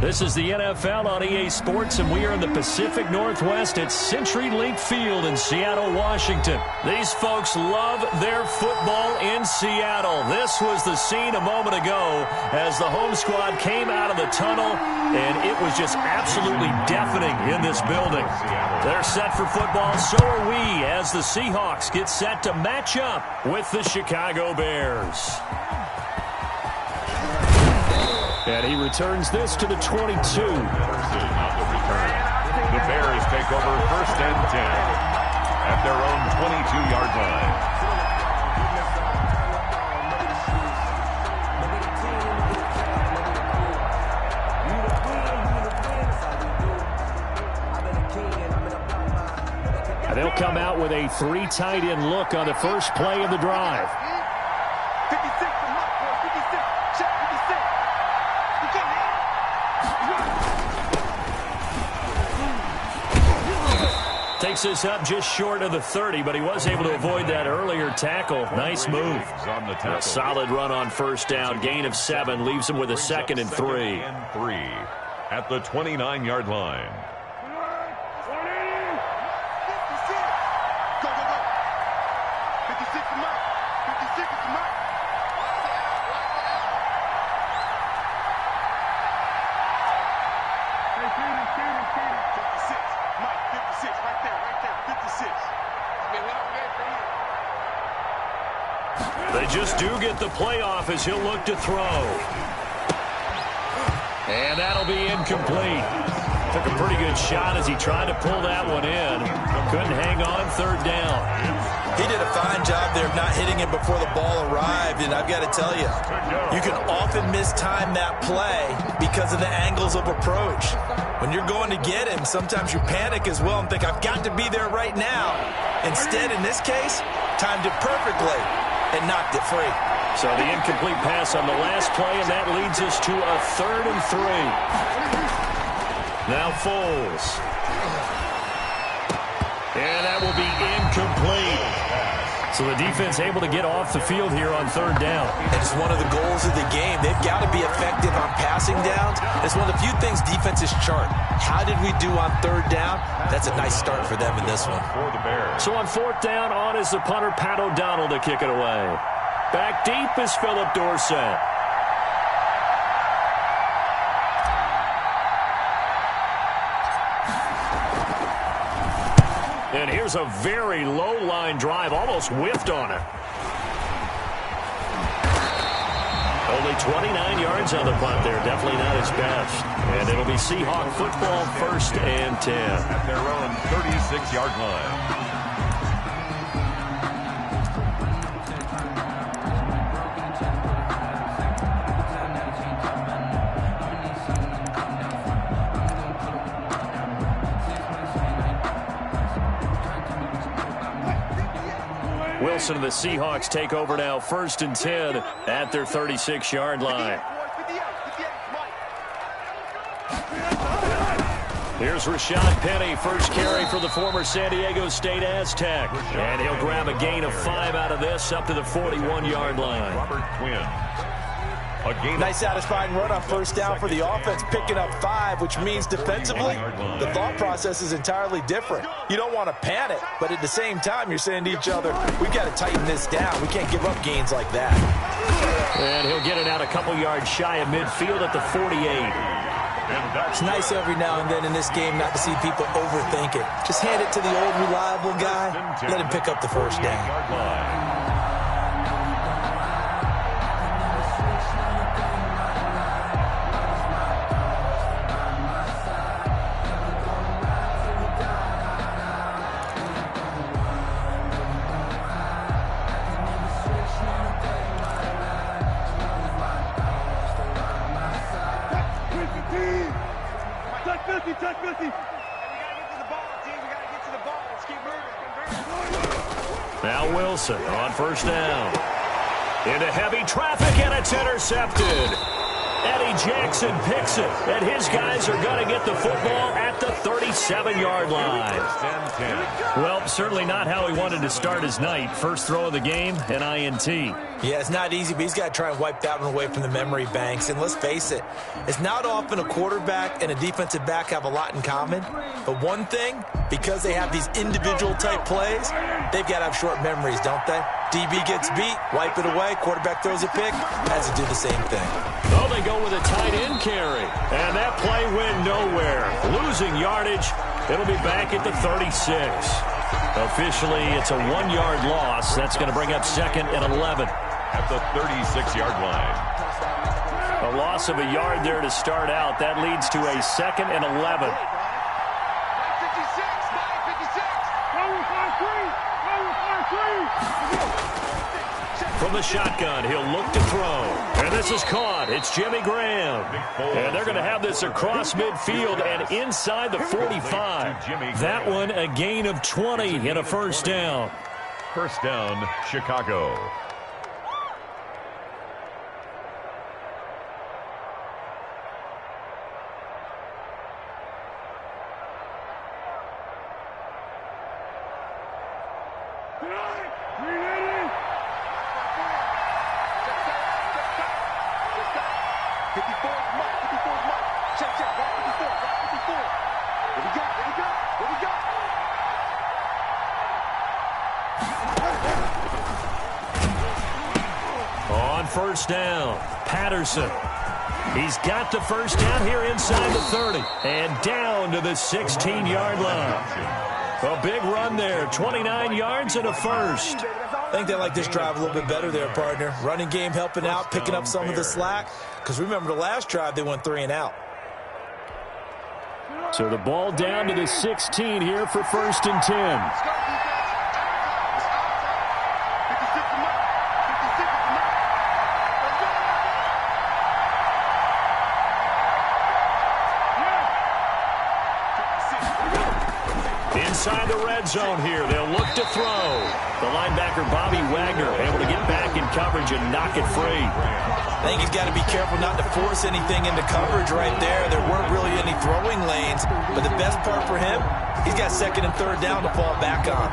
This is the NFL on EA Sports, and we are in the Pacific Northwest at CenturyLink Field in Seattle, Washington. These folks love their football in Seattle. This was the scene a moment ago as the home squad came out of the tunnel, and it was just absolutely deafening in this building. They're set for football, so are we, as the Seahawks get set to match up with the Chicago Bears. And he returns this to the 22. The Bears take over first and 10 at their own 22-yard line. And they'll come out with a 3 tight end look on the first play of the drive. Takes us up just short of the 30, but he was able to avoid that earlier tackle. Nice move. A solid run on first down. Gain of 7 leaves him with a 2nd and 3. At the 29-yard line. They just do get the playoff as he'll look to throw. And that'll be incomplete. Took a pretty good shot as he tried to pull that one in. Couldn't hang on third down. He did a fine job there of not hitting it before the ball arrived, and I've got to tell you, you can often mistime that play because of the angles of approach. When you're going to get him, sometimes you panic as well and think, I've got to be there right now. Instead, in this case, timed it perfectly and knocked it free. So the incomplete pass on the last play, and that leads us to a 3rd and 3. Now Foles. And that will be incomplete. So the defense able to get off the field here on 3rd down. It's one of the goals of the game. They've got to be effective on passing downs. It's one of the few things defenses chart. How did we do on 3rd down? That's a nice start for them in this one. So on 4th down, on is the punter, Pat O'Donnell, to kick it away. Back deep is Philip Dorsett. And here's a very low-line drive, almost whiffed on it. Only 29 yards on the punt there, definitely not his best. And it'll be Seahawk football, 1st and 10. At their own 36-yard line. Wilson and the Seahawks take over now, 1st and 10 at their 36-yard line. Here's Rashad Penny, first carry for the former San Diego State Aztec. And he'll grab a gain of 5 out of this, up to the 41-yard line. Robert Quinn. Nice satisfying run on 1st down for the offense, picking up 5, which means defensively, the thought process is entirely different. You don't want to panic, but at the same time, you're saying to each other, we've got to tighten this down. We can't give up gains like that. And he'll get it out a couple yards shy of midfield at the 48. It's nice every now and then in this game not to see people overthink it. Just hand it to the old reliable guy, let him pick up the 1st down. Now Wilson on 1st down. Into heavy traffic, and it's intercepted. Eddie Jackson picks it, and his guys are going to get the football at the 37-yard line. Well, certainly not how he wanted to start his night. First throw of the game, an INT. Yeah, it's not easy, but he's got to try and wipe that one away from the memory banks. And let's face it, it's not often a quarterback and a defensive back have a lot in common. But one thing, because they have these individual type plays, they've got to have short memories, don't they? DB gets beat, wipe it away, quarterback throws a pick, has to do the same thing. Oh, they go with a tight end carry. And that play went nowhere. Losing yardage, it'll be back at the 36. Officially, it's a 1-yard loss. That's going to bring up 2nd and 11. At the 36-yard line. A loss of a yard there to start out. That leads to a 2nd and 11. From the shotgun, he'll look to throw. And this is caught. It's Jimmy Graham. And they're going to have this across midfield and inside the 45. That one a gain of 20 and a first down. First down, Chicago. On first down, Patterson. He's got the first down here inside the 30 and down to the 16-yard line. A big run there, 29 yards and a first. I think they like this drive a little bit better there, partner. Running game helping out, picking up some of the slack. Because remember the last drive, they went 3 and out. So the ball down to the 16 here for 1st and 10. Inside the red zone here. They'll look to throw. The linebacker, Bobby Wagner, able to get back in coverage and knock it free. I think he's got to be careful not to force anything into coverage right there. There weren't really any throwing lanes. But the best part for him, he's got 2nd and 3rd down to fall back on.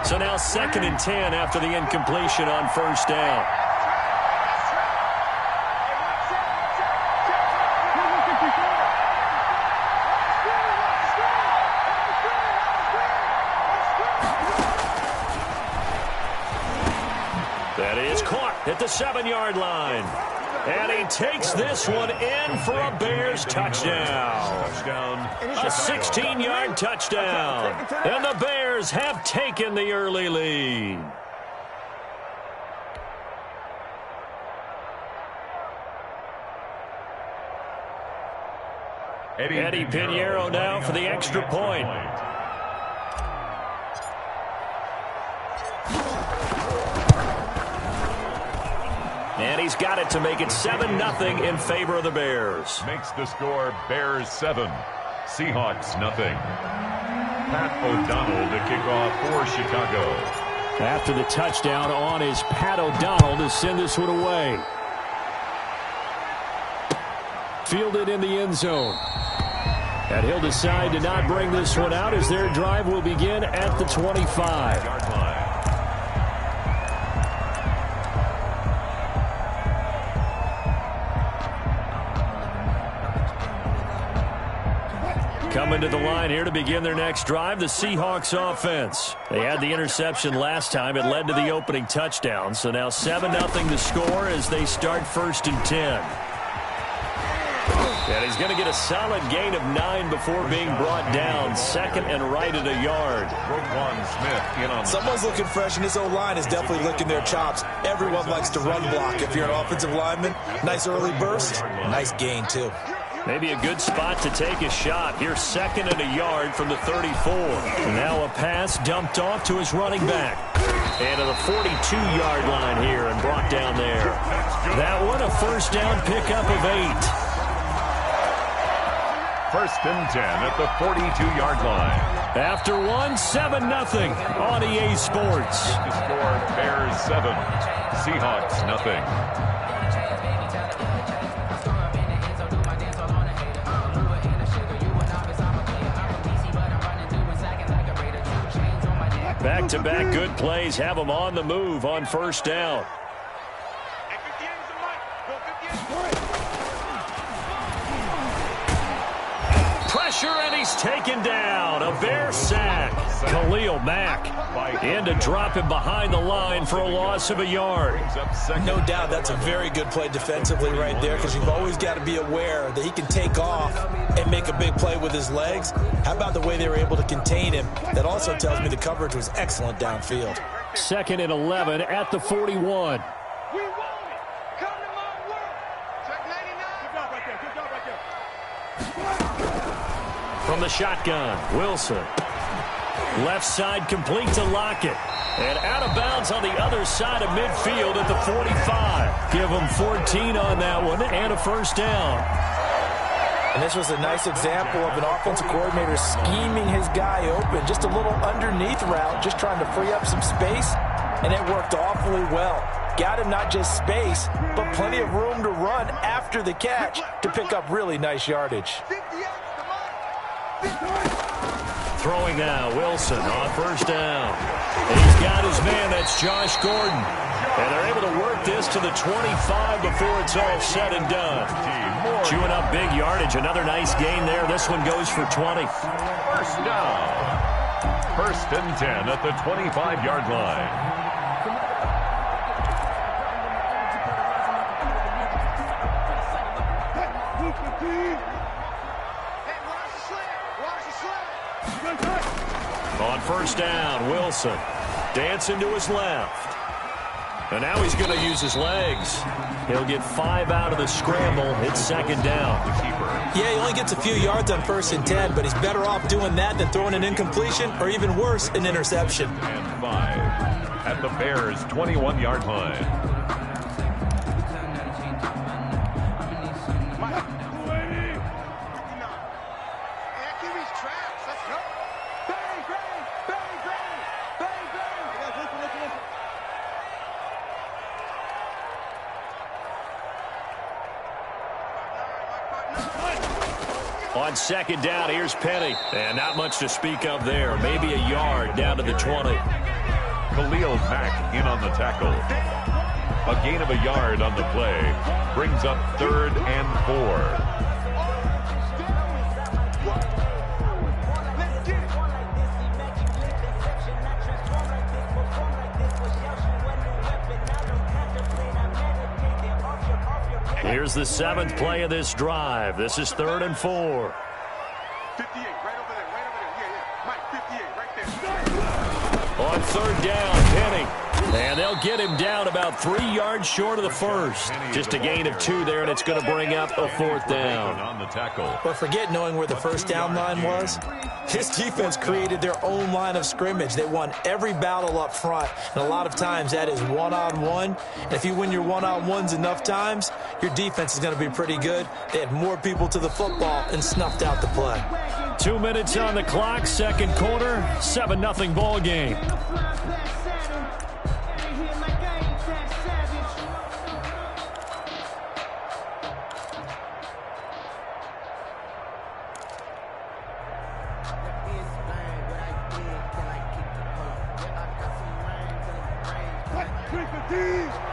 So now 2nd and 10 after the incompletion on first down. That is caught at the 7-yard line. And he takes this one in for a Bears touchdown. A 16-yard touchdown. And the Bears have taken the early lead. Eddie Pinheiro now for the extra point. And he's got it to make it 7-0 in favor of the Bears. Makes the score Bears 7, Seahawks nothing. Pat O'Donnell to kick off for Chicago. After the touchdown on is Pat O'Donnell to send this one away. Fielded in the end zone. And he'll decide to not bring this one out as their drive will begin at the 25. Coming to the line here to begin their next drive, the Seahawks offense. They had the interception last time. It led to the opening touchdown. So now 7-0 the score as they start 1st and 10. And he's going to get a solid gain of 9 before being brought down. 2nd and right at a yard. Someone's looking fresh, and this O-line is definitely licking their chops. Everyone likes to run block. If you're an offensive lineman, nice early burst, nice gain too. Maybe a good spot to take a shot. Here's 2nd and a yard from the 34. Now a pass dumped off to his running back. And to the 42-yard line here and brought down there. That one a first down pickup of 8. 1st and 10 at the 42-yard line. After one, 7-0 on EA Sports. The score Bears 7, Seahawks nothing. Back-to-back good plays have them on the move on first down. Pressure, and he's taken down. A Bear sack. Khalil Mack in to drop him behind the line for a loss of a yard. No doubt that's a very good play defensively right there, because you've always got to be aware that he can take off and make a big play with his legs. How about the way they were able to contain him? That also tells me the coverage was excellent downfield. 2nd and 11 at the 41. From the shotgun, Wilson. Left side complete to Lockett. And out of bounds on the other side of midfield at the 45. Give him 14 on that one and a first down. And this was a nice example of an offensive coordinator scheming his guy open. Just a little underneath route, just trying to free up some space. And it worked awfully well. Got him not just space, but plenty of room to run after the catch to pick up really nice yardage. Throwing now, Wilson on first down. He's got his man, that's Josh Gordon. And they're able to work this to the 25 before it's all said and done. Chewing up big yardage, another nice gain there. This one goes for 20. First down. 1st and 10 at the 25-yard line. On first down, Wilson dancing to his left. And now he's going to use his legs. He'll get 5 out of the scramble. It's 2nd down. Yeah, he only gets a few yards on 1st and 10, but he's better off doing that than throwing an incompletion or even worse, an interception. And 5 at the Bears' 21-yard line. On 2nd down, here's Penny. And not much to speak of there. Maybe a yard down to the 20. Khalil Mack in on the tackle. A gain of a yard on the play. Brings up 3rd and 4. Here's the 7th play of this drive. This is 3rd and 4. 58, right over there, right over there. Yeah. Mike, 58, right there. On 3rd down, Penny. And they'll get him down about 3 yards short of the first. Just a gain of 2 there, and it's going to bring up a 4th down. On the tackle. But forget knowing where the first down line was. This defense created their own line of scrimmage. They won every battle up front, and a lot of times that is one-on-one. And if you win your one-on-ones enough times, your defense is going to be pretty good. They had more people to the football and snuffed out the play. 2 minutes on the clock, 2nd quarter, 7-0 ball game.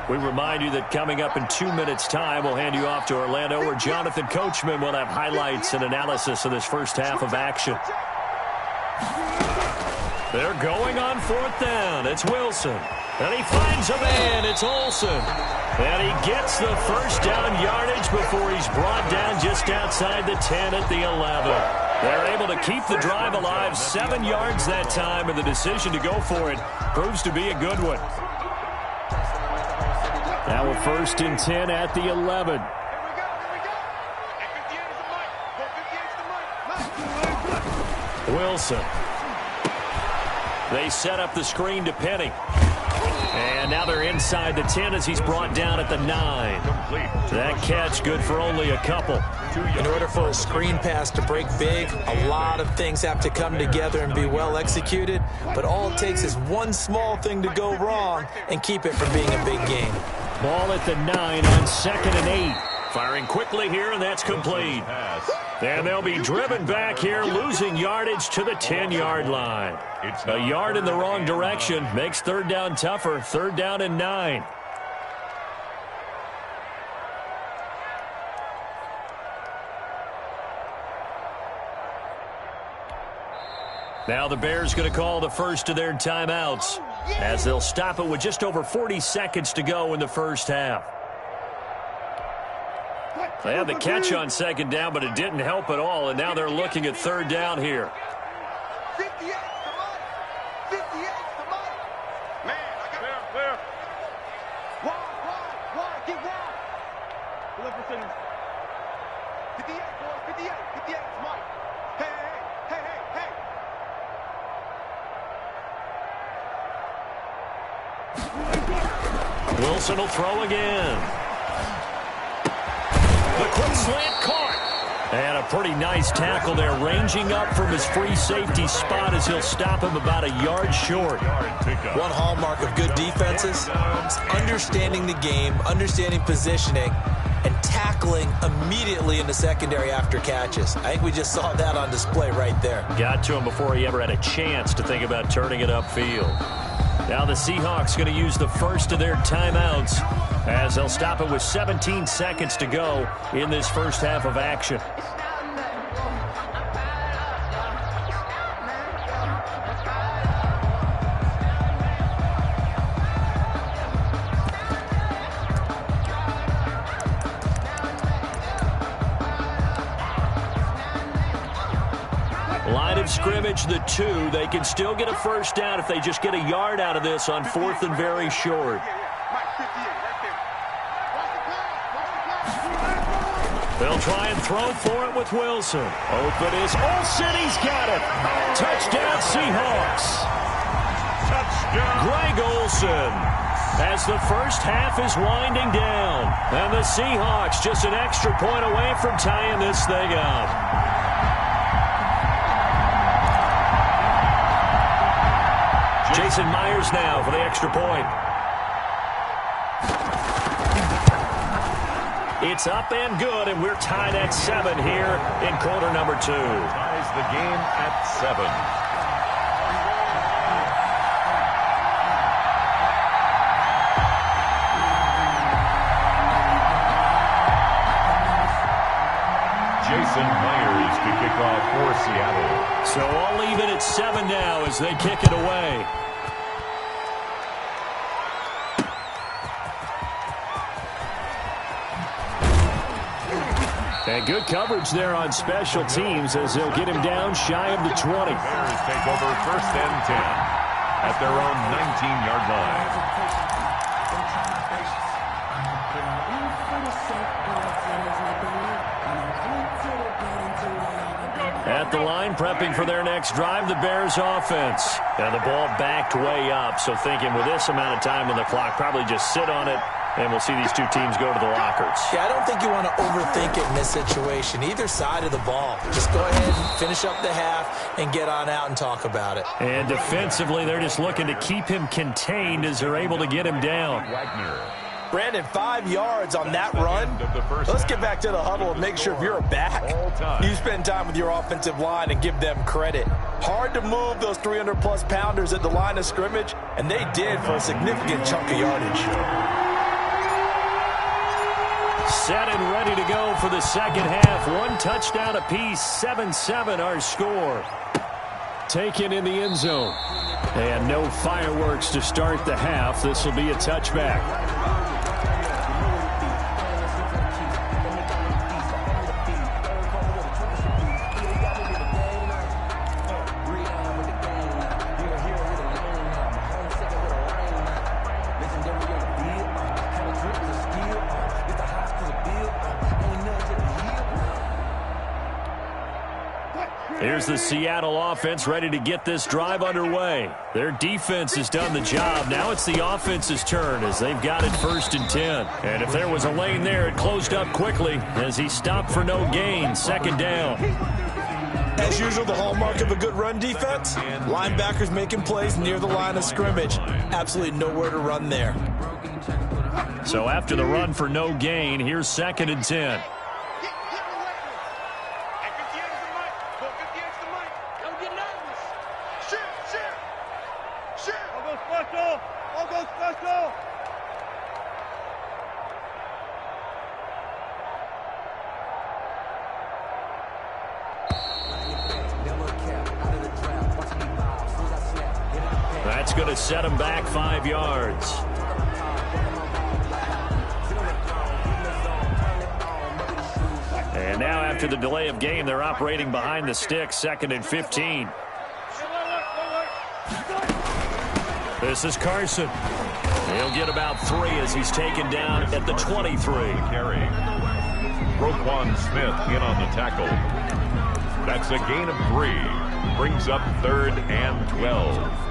We remind you that coming up in 2 minutes' time, we'll hand you off to Orlando, where Jonathan Coachman will have highlights and analysis of this first half of action. They're going on 4th down. It's Wilson. And he finds a man. It's Olsen. And he gets the first down yardage before he's brought down just outside the 10 at the 11. They're able to keep the drive alive, 7 yards that time, and the decision to go for it proves to be a good one. Now a 1st and 10 at the 11. Wilson. They set up the screen to Penny. And now they're inside the 10 as he's brought down at the 9. That catch good for only a couple. In order for a screen pass to break big, a lot of things have to come together and be well executed. But all it takes is one small thing to go wrong and keep it from being a big game. Ball at the 9 on 2nd and 8. Firing quickly here, and that's complete. And they'll be driven back here, losing yardage to the 10-yard line. A yard in the wrong direction makes third down tougher. Third down and 9. Now the Bears going to call the first of their timeouts as they'll stop it with just over 40 seconds to go in the first half. They had the catch on second down, but it didn't help at all, and now they're looking at third down here. 58 to mine. 58 to mine. Man, I got clear. Wide, get wide. 11%. 58, boys, 58 to mine. Hey. Wilson will throw again. The quick slant caught. And a pretty nice tackle there, ranging up from his free safety spot as he'll stop him about a yard short. One hallmark of good defenses is understanding the game, understanding positioning, and tackling immediately in the secondary after catches. I think we just saw that on display right there. Got to him before he ever had a chance to think about turning it upfield. Now the Seahawks going to use the first of their timeouts as they'll stop it with 17 seconds to go in this first half of action. Line of scrimmage, the 2. They can still get a first down if they just get a yard out of this on 4th and very short. They'll try and throw for it with Wilson. Open is Olsen. He's got it. Touchdown, Seahawks. Touchdown. Greg Olsen as the first half is winding down. And the Seahawks just an extra point away from tying this thing up. Jason Myers now for the extra point. It's up and good, and we're tied at 7 here in quarter number 2. Ties the game at 7. Jason Myers to kick off for Seattle. So I'll leave it at 7 now as they kick it away. And good coverage there on special teams as they'll get him down shy of the 20. Bears take over first and 10 at their own 19-yard line. At the line, prepping for their next drive, the Bears offense. And the ball backed way up, so thinking with this amount of time on the clock, probably just sit on it, and we'll see these two teams go to the lockers. Yeah, I don't think you want to overthink it in this situation. Either side of the ball. Just go ahead and finish up the half and get on out and talk about it. And defensively, they're just looking to keep him contained as they're able to get him down. Wagner. Brandon, 5 yards on that run. Let's get back to the huddle and make sure if you're a back, you spend time with your offensive line and give them credit. Hard to move those 300-plus pounders at the line of scrimmage, and they did for a significant chunk of yardage. Set and ready to go for the second half. 1 touchdown apiece, 7-7 our score. Taken in the end zone. And no fireworks to start the half. This will be a touchback. Here's the Seattle offense ready to get this drive underway. Their defense has done the job. Now it's the offense's turn as they've got it 1st and 10. And if there was a lane there, it closed up quickly as he stopped for no gain. 2nd down. As usual, the hallmark of a good run defense, linebackers making plays near the line of scrimmage. Absolutely nowhere to run there. So after the run for no gain, here's 2nd and 10. go special! All go special! That's going to set him back 5 yards. And now after the delay of game, they're operating behind the sticks, 2nd and 15. This is Carson. He'll get about 3 as he's taken down at the 23. Carry. Roquan Smith in on the tackle. That's a gain of 3. Brings up 3rd and 12.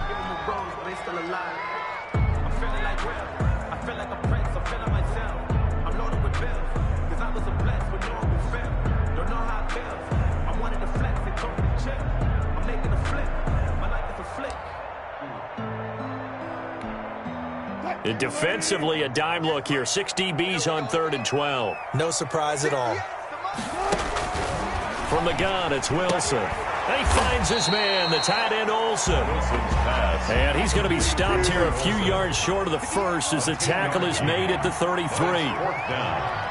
Defensively, a dime look here. 6 DBs on 3rd and 12. No surprise at all. From the gun, it's Wilson. And he finds his man, the tight end Olsen. And he's going to be stopped here a few yards short of the first as the tackle is made at the 33. 4th down.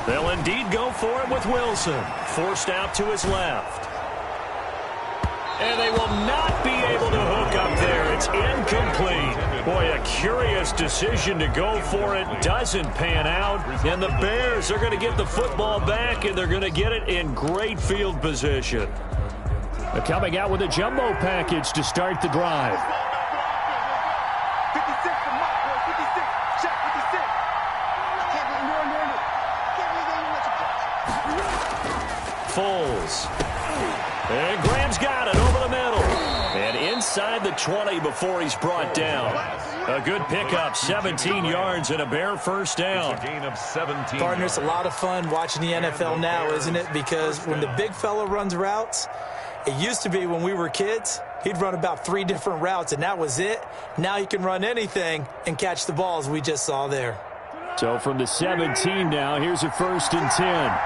They'll indeed go for it with Wilson. Forced out to his left. And they will not be able to hook up there. It's incomplete. Boy, a curious decision to go for it. Doesn't pan out. And the Bears are going to get the football back, and they're going to get it in great field position. They're coming out with a jumbo package to start the drive. 56 for Mike, boy. 56. Check 56. Foles. And Graham's got it over the middle. And inside the 20 before he's brought down. A good pickup, 17 yards and a Bear first down. A gain of 17. Partner, it's a lot of fun watching the NFL now, isn't it? Because when the big fella runs routes, it used to be when we were kids, he'd run about 3 different routes, and that was it. Now he can run anything and catch the balls we just saw there. So from the 17 now, here's a 1st and 10.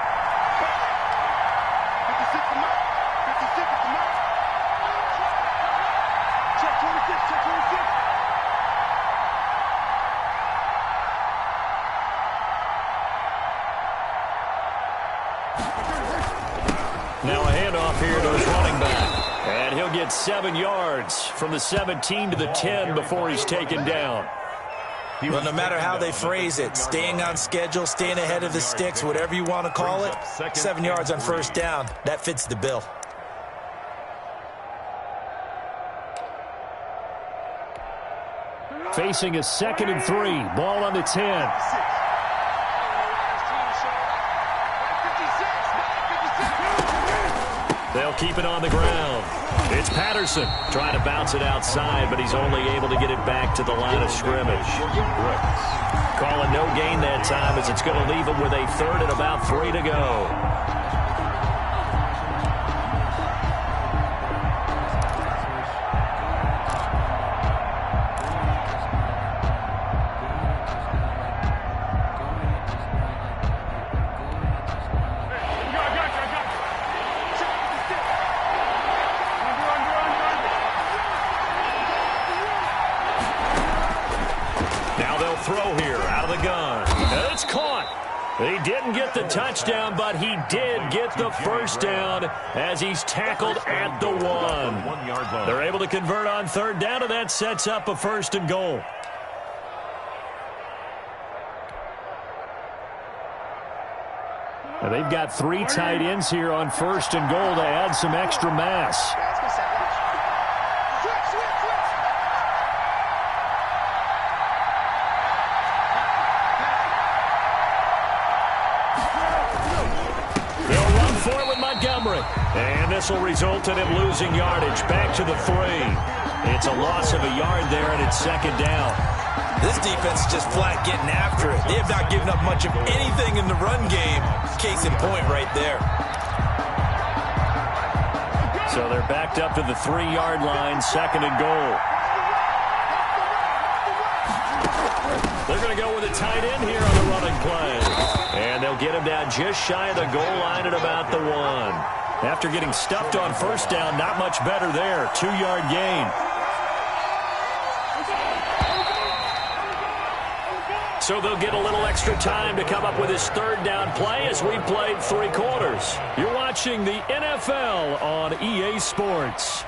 Now a handoff here to his running back. And he'll get 7 yards from the 17 to the 10 before he's taken down. Well, no matter how they phrase it, staying on schedule, staying ahead of the sticks, whatever you want to call it, 7 yards on first down, that fits the bill. Facing a 2nd and 3. Ball on the 10. They'll keep it on the ground. It's Patterson trying to bounce it outside, but he's only able to get it back to the line of scrimmage. Calling no gain that time as it's going to leave him with a 3rd and about 3 to go. Throw here out of the gun. And it's caught. He didn't get the touchdown, but he did get the first down as he's tackled at the 1. 1 yard line. They're able to convert on 3rd down, and that sets up a 1st and goal. Now they've got 3 tight ends here on 1st and goal to add some extra mass. And this will result in him losing yardage back to the 3. It's a loss of a yard there, and it's 2nd down. This defense is just flat getting after it. They have not given up much of anything in the run game. Case in point right there. So they're backed up to the 3-yard line, 2nd and goal. They're going to go with a tight end here on the running play. get him down just shy of the goal line at about the 1. After getting stuffed on first down, not much better there. 2-yard gain. So they'll get a little extra time to come up with his third down play as we played 3 quarters. You're watching the NFL on EA Sports.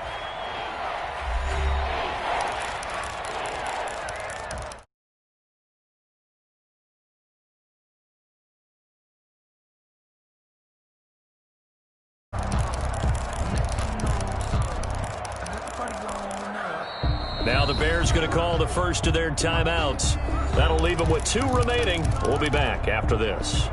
Now the Bears going to call the first of their timeouts. That'll leave them with 2 remaining. We'll be back after this.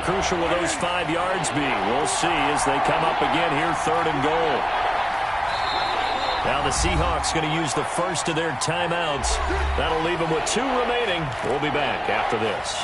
Crucial will those 5 yards be? We'll see as they come up again here, 3rd and goal. Now the Seahawks going to use the first of their timeouts. That'll leave them with 2 remaining. We'll be back after this.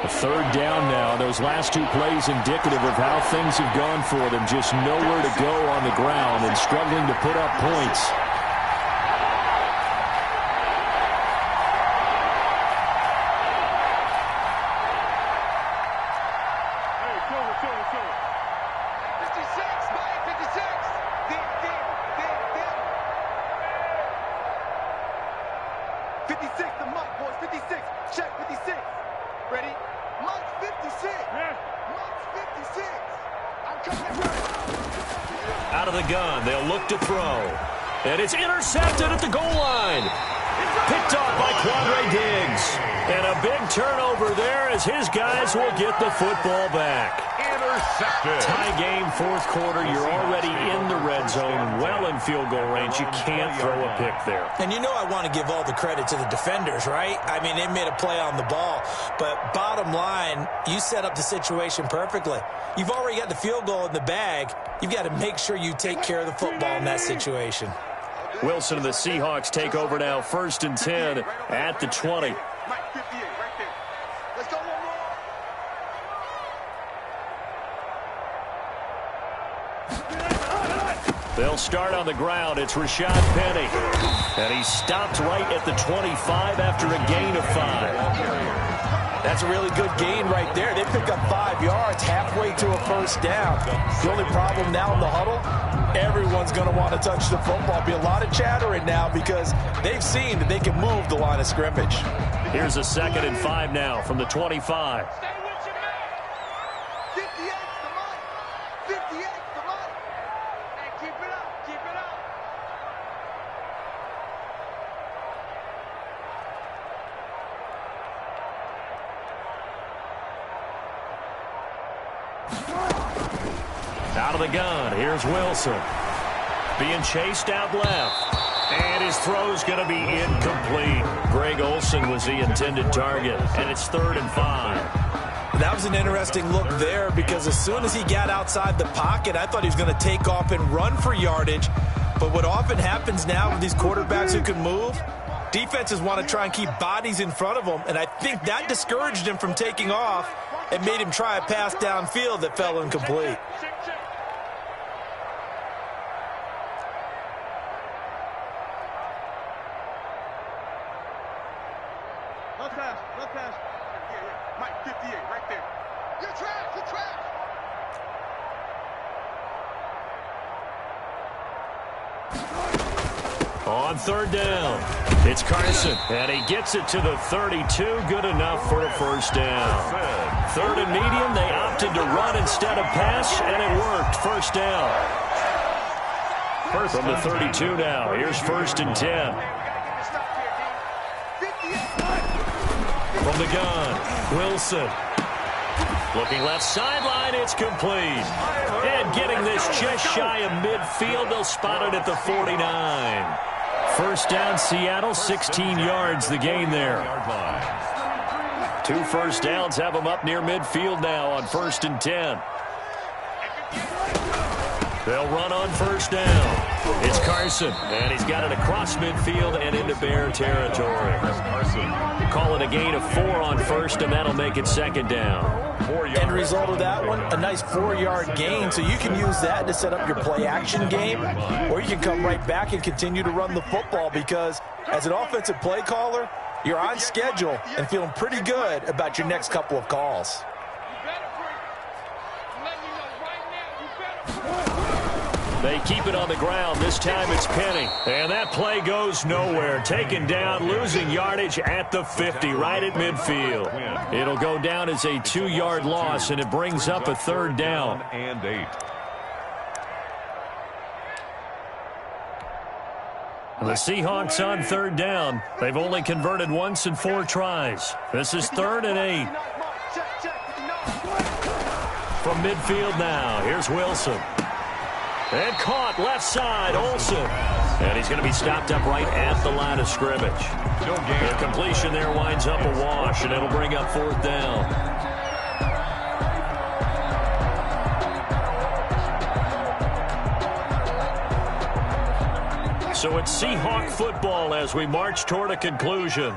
A 3rd down now. Those last 2 plays indicative of how things have gone for them. Just nowhere to go on the ground and struggling to put up points. Out of the gun, they'll look to throw. And it's intercepted at the goal line. Picked off by Quandre Diggs. And a big turnover there as his guys will get the football back. Intercepted. Tie game, 4th quarter. You're already in the red zone, well in field goal range. You can't throw a pick there. And you know I want to give all the credit to the defenders, right? I mean, they made a play on the ball. But bottom line, you set up the situation perfectly. You've already got the field goal in the bag. You've got to make sure you take care of the football in that situation. Wilson and the Seahawks take over now, 1st and 10 at the 20. They'll start on the ground. It's Rashad Penny. And he stopped right at the 25 after a gain of 5. That's a really good gain right there. They pick up 5 yards halfway to a 1st down. The only problem now in the huddle, everyone's going to want to touch the football. Be a lot of chattering now because they've seen that they can move the line of scrimmage. Here's a 2nd and 5 now from the 25. Out of the gun, here's Wilson. Being chased out left. And his throw's going to be incomplete. Greg Olsen was the intended target, and it's 3rd and 5. That was an interesting look there because as soon as he got outside the pocket, I thought he was going to take off and run for yardage. But what often happens now with these quarterbacks who can move, defenses want to try and keep bodies in front of them, and I think that discouraged him from taking off and made him try a pass downfield that fell incomplete. Left pass. Yeah. Mike, 58, right there. You're trash, you're trash. On third down, it's Carson, and he gets it to the 32. Good enough for a first down. Third and medium, they opted to run instead of pass, and it worked. First down. From the 32 now, here's first and 10. From the gun, Wilson. Looking left sideline, it's complete. And getting this just shy of midfield, they'll spot it at the 49. First down, Seattle, 16 yards the gain there. 2 first downs have them up near midfield now on first and 10. They'll run on first down. It's Carson, and he's got it across midfield and into Bear territory. Call it a gain of 4 on first, and that'll make it second down. End result of that one, a nice 4-yard gain, so you can use that to set up your play-action game, or you can come right back and continue to run the football because as an offensive play caller, you're on schedule and feeling pretty good about your next couple of calls. They keep it on the ground. This time it's Penny. And that play goes nowhere. Taken down, losing yardage at the 50, right at midfield. It'll go down as a 2-yard loss, and it brings up a third down. And 8. The Seahawks on third down. They've only converted once in 4 tries. This is third and 8. From midfield now, here's Wilson. And caught left side, Olsen. And he's going to be stopped up right at the line of scrimmage. The completion there winds up a wash, and it'll bring up fourth down. So it's Seahawk football as we march toward a conclusion.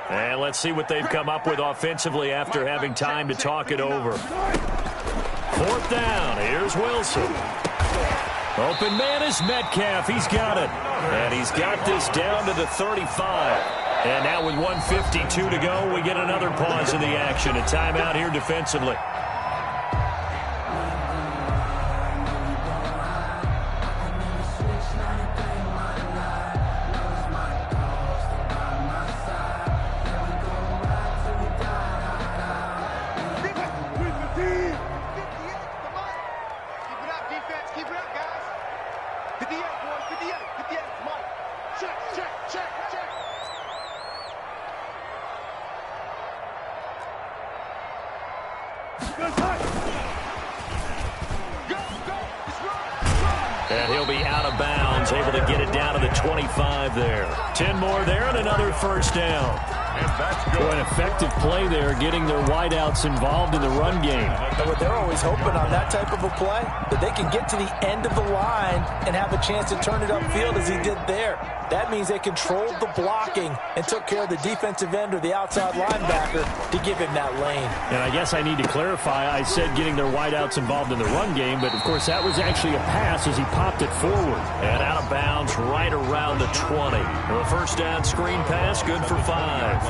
And let's see what they've come up with offensively after having time to talk it over. Fourth down, here's Wilson. Open man is Metcalf. He's got it. And he's got this down to the 35. And now with 1:52 to go, we get another pause in the action. A timeout here defensively. And he'll be out of bounds, able to get it down to the 25 there. 10 more there and another first down. And that's good. An effective play there, getting their wideouts involved in the run game. But they're always hoping on that type of a play that they can get to the end of the line and have a chance to turn it upfield as he did there. That means they controlled the blocking and took care of the defensive end or the outside linebacker to give him that lane. And I guess I need to clarify, I said getting their wideouts involved in the run game, but of course that was actually a pass as he popped it forward. And out of bounds right around the 20. The first down screen pass, good for 5.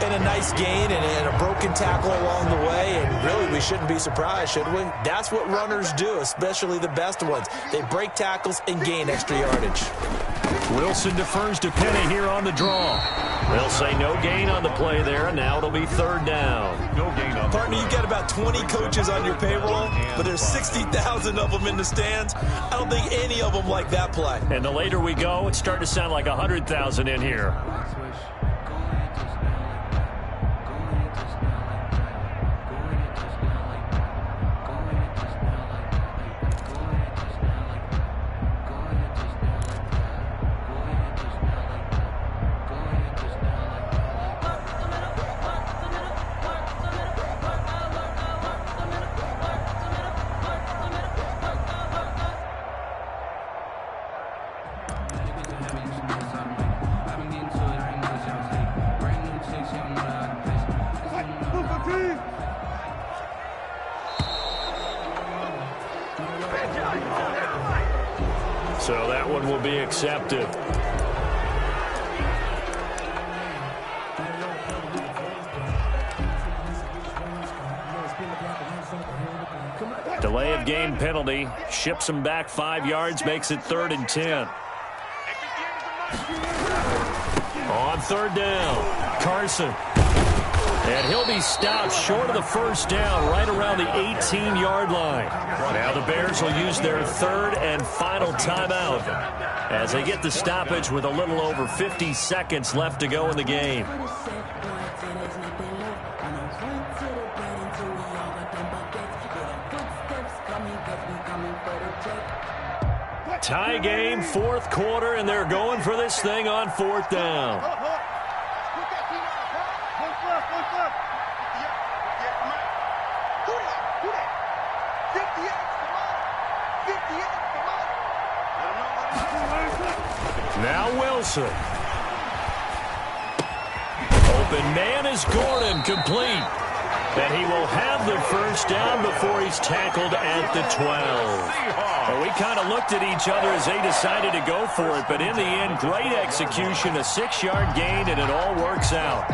And a nice gain and a broken tackle along the way, and really we shouldn't be surprised, should we? That's what runners do, especially the best ones. They break tackles and gain extra yardage. Wilson defers to Penny here on the draw. They'll say no gain on the play there, and now it'll be third down. No gain on Partner, you've got about 20 coaches on your payroll, but there's 60,000 of them in the stands. I don't think any of them like that play. And the later we go, it's starting to sound like 100,000 in here. So that one will be accepted. Delay of game penalty. Ships him back 5 yards, makes it 3rd and 10. On 3rd down, Carson. And he'll be stopped short of the 1st down, right around the 18-yard line. Now the Bears will use their 3rd and final timeout as they get the stoppage with a little over 50 seconds left to go in the game. Tie game, 4th quarter, and they're going for this thing on 4th down. Now Wilson. Open man is Gordon, complete. And he will have the 1st down before he's tackled at the 12. Well, we kind of looked at each other as they decided to go for it, but in the end, great execution, a 6-yard gain, and it all works out.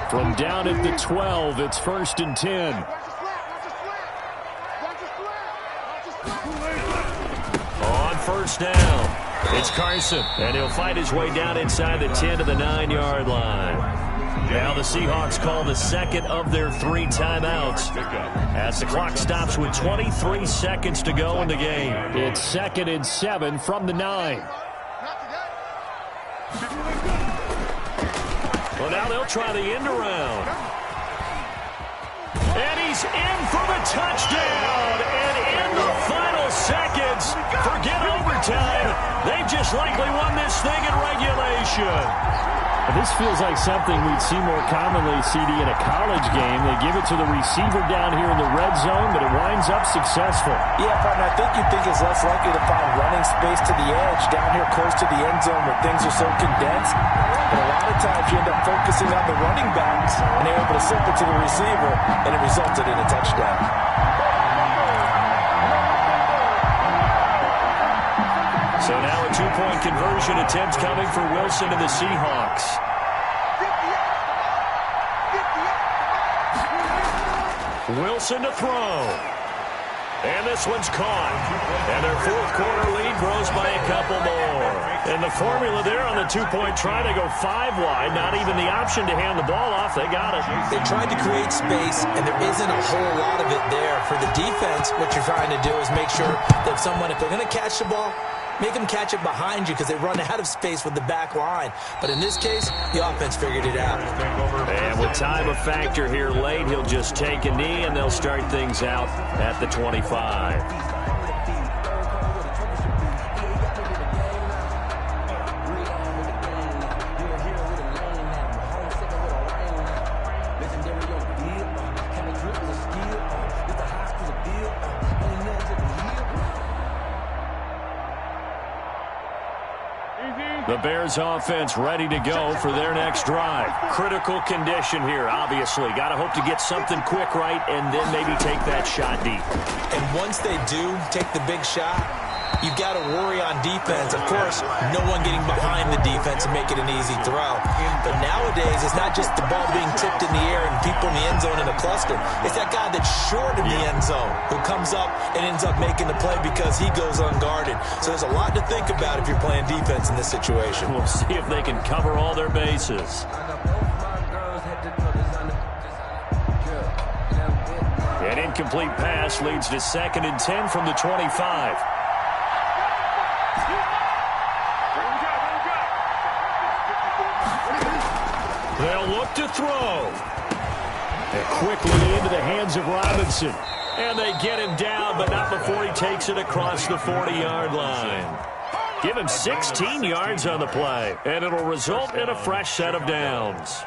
From down at the 12, it's 1st and 10. On 1st down, it's Carson, and he'll fight his way down inside the 10 to the 9-yard line. Now the Seahawks call the 2nd of their 3 timeouts as the clock stops with 23 seconds to go in the game. It's 2nd and 7 from the 9. Well, now they'll try the end around. And he's in for the touchdown. And in the final seconds, forget overtime. They've just likely won this thing in regulation. This feels like something we'd see more commonly, CD, in a college game. They give it to the receiver down here in the red zone, but it winds up successful. Yeah, partner, I think you'd think it's less likely to find running space to the edge down here close to the end zone where things are so condensed. But a lot of times you end up focusing on the running backs, and they're able to slip it to the receiver, and it resulted in a touchdown. So now a 2-point conversion attempt coming for Wilson and the Seahawks. Wilson to throw. And this one's caught. And their 4th quarter lead grows by a couple more. And the formula there on the 2-point try to go 5 wide. Not even the option to hand the ball off. They got it. They tried to create space, and there isn't a whole lot of it there. For the defense, what you're trying to do is make sure that if they're going to catch the ball, make them catch it behind you because they run out of space with the back line. But in this case, the offense figured it out. And with time a factor here late, he'll just take a knee, and they'll start things out at the 25. The Bears offense ready to go for their next drive. Critical condition here, obviously. Got to hope to get something quick right and then maybe take that shot deep. And once they do take the big shot, you've got to worry on defense. Of course, no one getting behind the defense and make it an easy throw. But nowadays, it's not just the ball being tipped in the air and people in the end zone in a cluster. It's that guy that's short in the end zone who comes up and ends up making the play because he goes unguarded. So there's a lot to think about if you're playing defense in this situation. We'll see if they can cover all their bases. An incomplete pass leads to 2nd and 10 from the 25. They'll look to throw. And quickly into the hands of Robinson. And they get him down, but not before he takes it across the 40-yard line. Give him 16 yards on the play, and it'll result in a fresh set of downs.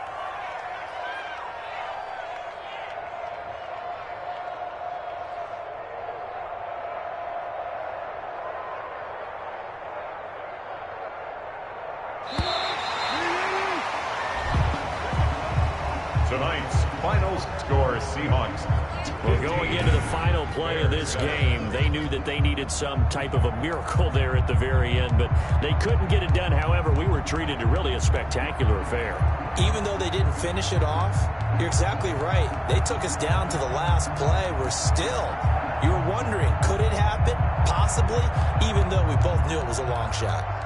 Tonight's final score, Seahawks Well, going into the final play of this game, they knew that they needed some type of a miracle there at the very end, but they couldn't get it done. However, we were treated to really a spectacular affair. Even though they didn't finish it off, you're exactly right. They took us down to the last play. You were wondering, could it happen? Possibly, even though we both knew it was a long shot.